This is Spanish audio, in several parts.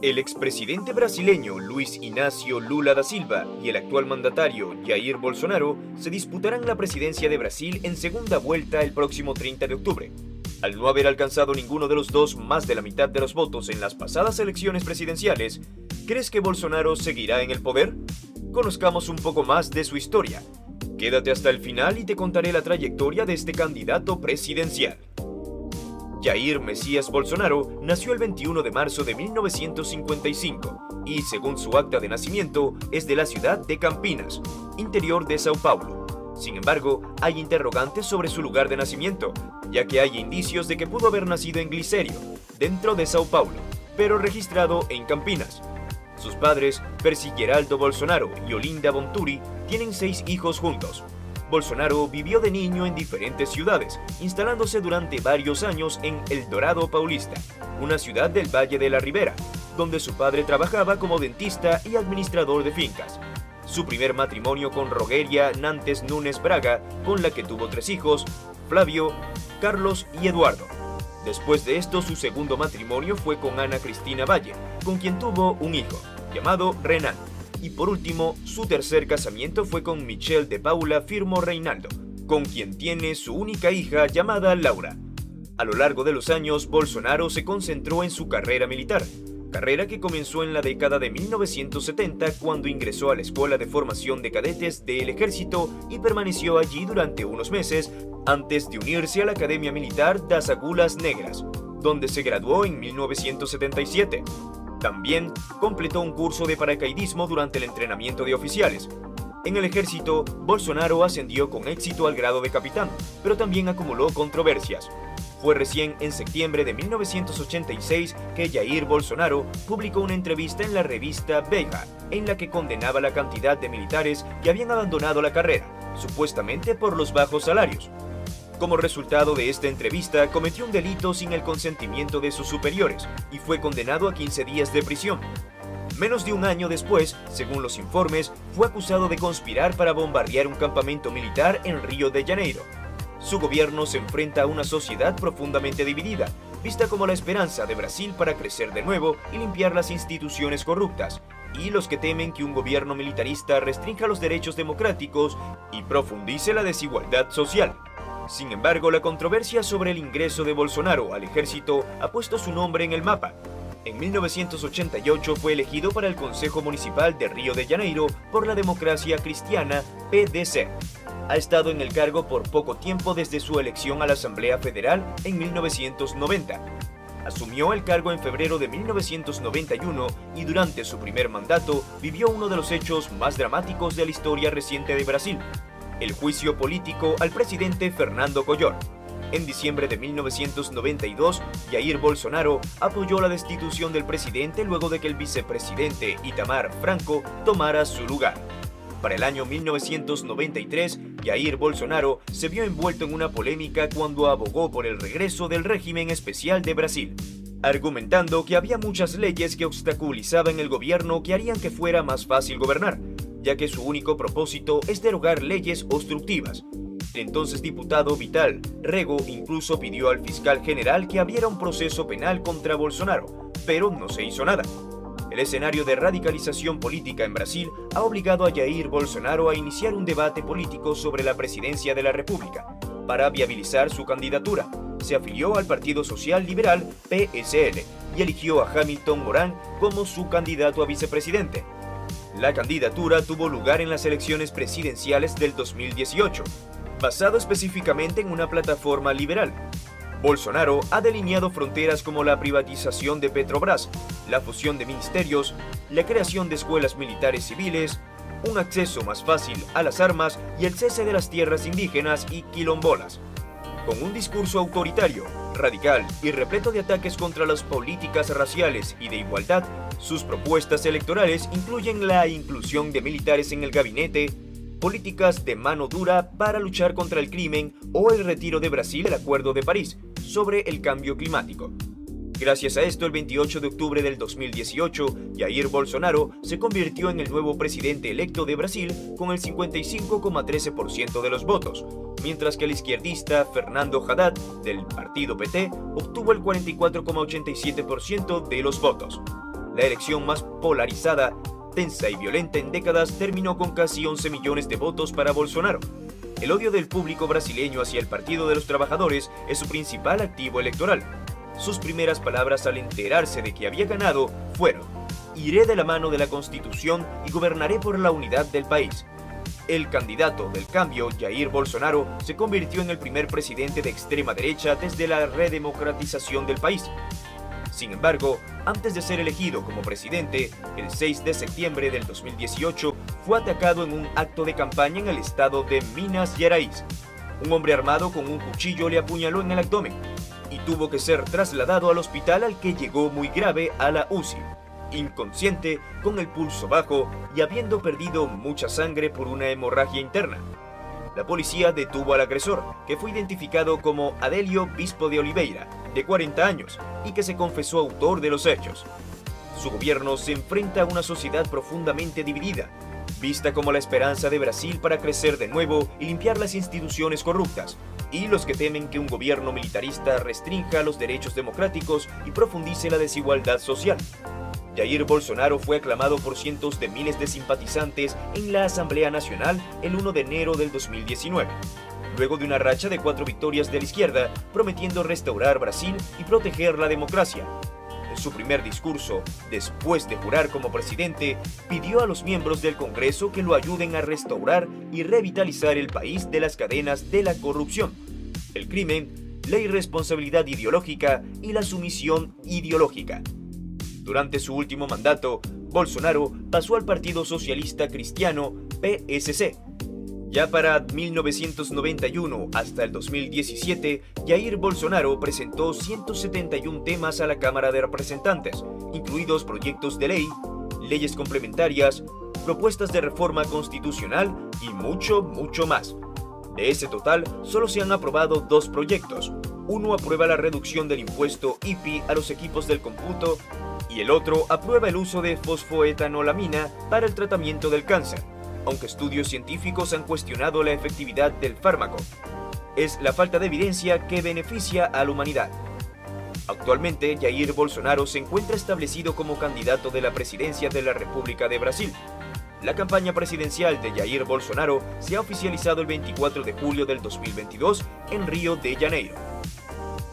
El expresidente brasileño Luiz Inácio Lula da Silva y el actual mandatario Jair Bolsonaro se disputarán la presidencia de Brasil en segunda vuelta el próximo 30 de octubre. Al no haber alcanzado ninguno de los dos más de la mitad de los votos en las pasadas elecciones presidenciales, ¿crees que Bolsonaro seguirá en el poder? Conozcamos un poco más de su historia. Quédate hasta el final y te contaré la trayectoria de este candidato presidencial. Jair Messias Bolsonaro nació el 21 de marzo de 1955 y, según su acta de nacimiento, es de la ciudad de Campinas, interior de Sao Paulo. Sin embargo, hay interrogantes sobre su lugar de nacimiento, ya que hay indicios de que pudo haber nacido en Glicério, dentro de Sao Paulo, pero registrado en Campinas. Sus padres, Percy Geraldo Bolsonaro y Olinda Bonturi, tienen 6 hijos juntos. Bolsonaro vivió de niño en diferentes ciudades, instalándose durante varios años en El Dorado Paulista, una ciudad del Valle de la Ribera, donde su padre trabajaba como dentista y administrador de fincas. Su primer matrimonio con Rogeria Nantes Nunes Braga, con la que tuvo 3 hijos, Flavio, Carlos y Eduardo. Después de esto, su segundo matrimonio fue con Ana Cristina Valle, con quien tuvo un hijo, llamado Renan. Y por último, su tercer casamiento fue con Michelle de Paula Firmo Reinaldo, con quien tiene su única hija llamada Laura. A lo largo de los años, Bolsonaro se concentró en su carrera militar, carrera que comenzó en la década de 1970 cuando ingresó a la Escuela de Formación de Cadetes del Ejército y permaneció allí durante unos meses antes de unirse a la Academia Militar das Agulhas Negras, donde se graduó en 1977. También completó un curso de paracaidismo durante el entrenamiento de oficiales. En el ejército, Bolsonaro ascendió con éxito al grado de capitán, pero también acumuló controversias. Fue recién en septiembre de 1986 que Jair Bolsonaro publicó una entrevista en la revista Veja, en la que condenaba la cantidad de militares que habían abandonado la carrera, supuestamente por los bajos salarios. Como resultado de esta entrevista, cometió un delito sin el consentimiento de sus superiores y fue condenado a 15 días de prisión. Menos de un año después, según los informes, fue acusado de conspirar para bombardear un campamento militar en Río de Janeiro. Su gobierno se enfrenta a una sociedad profundamente dividida, vista como la esperanza de Brasil para crecer de nuevo y limpiar las instituciones corruptas, y los que temen que un gobierno militarista restrinja los derechos democráticos y profundice la desigualdad social. Sin embargo, la controversia sobre el ingreso de Bolsonaro al ejército ha puesto su nombre en el mapa. En 1988 fue elegido para el Consejo Municipal de Río de Janeiro por la Democracia Cristiana, PDC. Ha estado en el cargo por poco tiempo desde su elección a la Asamblea Federal en 1990. Asumió el cargo en febrero de 1991 y durante su primer mandato vivió uno de los hechos más dramáticos de la historia reciente de Brasil: el juicio político al presidente Fernando Collor. En diciembre de 1992, Jair Bolsonaro apoyó la destitución del presidente luego de que el vicepresidente Itamar Franco tomara su lugar. Para el año 1993, Jair Bolsonaro se vio envuelto en una polémica cuando abogó por el regreso del régimen especial de Brasil, argumentando que había muchas leyes que obstaculizaban el gobierno que harían que fuera más fácil gobernar, ya que su único propósito es derogar leyes obstructivas. El entonces diputado Vital Rego incluso pidió al fiscal general que abriera un proceso penal contra Bolsonaro, pero no se hizo nada. El escenario de radicalización política en Brasil ha obligado a Jair Bolsonaro a iniciar un debate político sobre la presidencia de la República. Para viabilizar su candidatura, se afilió al Partido Social Liberal, PSL, y eligió a Hamilton Mourán como su candidato a vicepresidente. La candidatura tuvo lugar en las elecciones presidenciales del 2018, basado específicamente en una plataforma liberal. Bolsonaro ha delineado fronteras como la privatización de Petrobras, la fusión de ministerios, la creación de escuelas militares civiles, un acceso más fácil a las armas y el cese de las tierras indígenas y quilombolas. Con un discurso autoritario, radical y repleto de ataques contra las políticas raciales y de igualdad, sus propuestas electorales incluyen la inclusión de militares en el gabinete, políticas de mano dura para luchar contra el crimen o el retiro de Brasil del Acuerdo de París sobre el cambio climático. Gracias a esto, el 28 de octubre del 2018, Jair Bolsonaro se convirtió en el nuevo presidente electo de Brasil con el 55,13% de los votos, mientras que el izquierdista Fernando Haddad, del partido PT, obtuvo el 44,87% de los votos. La elección más polarizada, tensa y violenta en décadas terminó con casi 11 millones de votos para Bolsonaro. El odio del público brasileño hacia el Partido de los Trabajadores es su principal activo electoral. Sus primeras palabras al enterarse de que había ganado fueron: "Iré de la mano de la Constitución y gobernaré por la unidad del país". El candidato del cambio, Jair Bolsonaro, se convirtió en el primer presidente de extrema derecha desde la redemocratización del país. Sin embargo, antes de ser elegido como presidente, el 6 de septiembre del 2018 fue atacado en un acto de campaña en el estado de Minas Gerais. Un hombre armado con un cuchillo le apuñaló en el abdomen y tuvo que ser trasladado al hospital, al que llegó muy grave a la UCI, inconsciente, con el pulso bajo y habiendo perdido mucha sangre por una hemorragia interna. La policía detuvo al agresor, que fue identificado como Adelio Bispo de Oliveira, de 40 años, y que se confesó autor de los hechos. Su gobierno se enfrenta a una sociedad profundamente dividida, vista como la esperanza de Brasil para crecer de nuevo y limpiar las instituciones corruptas, y los que temen que un gobierno militarista restrinja los derechos democráticos y profundice la desigualdad social. Jair Bolsonaro fue aclamado por cientos de miles de simpatizantes en la Asamblea Nacional el 1 de enero del 2019, luego de una racha de 4 victorias de la izquierda, prometiendo restaurar Brasil y proteger la democracia. En su primer discurso, después de jurar como presidente, pidió a los miembros del Congreso que lo ayuden a restaurar y revitalizar el país de las cadenas de la corrupción, el crimen, la irresponsabilidad ideológica y la sumisión ideológica. Durante su último mandato, Bolsonaro pasó al Partido Socialista Cristiano, PSC. Ya para 1991 hasta el 2017, Jair Bolsonaro presentó 171 temas a la Cámara de Representantes, incluidos proyectos de ley, leyes complementarias, propuestas de reforma constitucional y mucho más. De ese total, solo se han aprobado 2 proyectos. Uno aprueba la reducción del impuesto IPI a los equipos del cómputo y el otro aprueba el uso de fosfoetanolamina para el tratamiento del cáncer, aunque estudios científicos han cuestionado la efectividad del fármaco. Es la falta de evidencia que beneficia a la humanidad. Actualmente, Jair Bolsonaro se encuentra establecido como candidato de la presidencia de la República de Brasil. La campaña presidencial de Jair Bolsonaro se ha oficializado el 24 de julio del 2022 en Río de Janeiro.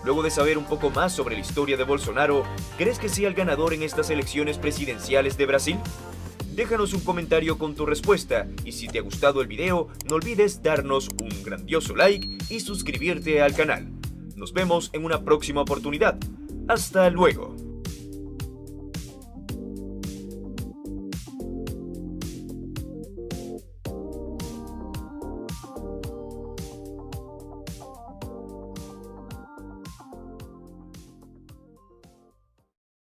Luego de saber un poco más sobre la historia de Bolsonaro, ¿crees que sea el ganador en estas elecciones presidenciales de Brasil? Déjanos un comentario con tu respuesta, y si te ha gustado el video, no olvides darnos un grandioso like y suscribirte al canal. Nos vemos en una próxima oportunidad. ¡Hasta luego!